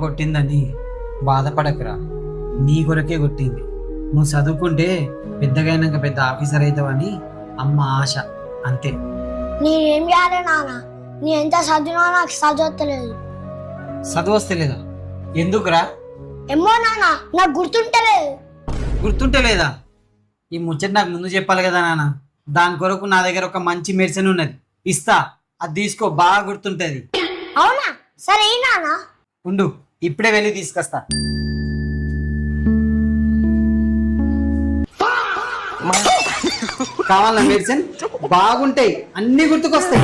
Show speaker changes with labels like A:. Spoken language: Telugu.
A: కొట్టిందని బాధపడకురా, నీ కొరకే కొట్టింది. నువ్వు చదువుకుంటే పెద్దగైనాక పెద్ద ఆఫీసర్ అవుతావని అమ్మ ఆశ, అంతే.
B: నేనేం చేయాలి నాన్న? నీ ఎంత చదివినా నాకు చదవలేదు.
A: చదువు వస్తలేదా? ఎందుకురా?
B: ఏమో నాన్న, నాకు గుర్తుంటలేదు.
A: గుర్తుంటే లేదా? ఈ ముచ్చట నాకు ముందు చెప్పాలి కదా నాన్న. దాని కొరకు నా దగ్గర ఒక మంచి మెడిసిన్ ఉన్నది, ఇస్తా. అది తీసుకో, బాగా గుర్తుంటది.
B: అవునా? సరే నాన్న.
A: ఉండు, ఇప్పుడే వెళ్ళి తీసుకొస్తా. కావాలా మెడిసిన్? బాగుంటాయి, అన్ని గుర్తుకొస్తాయి.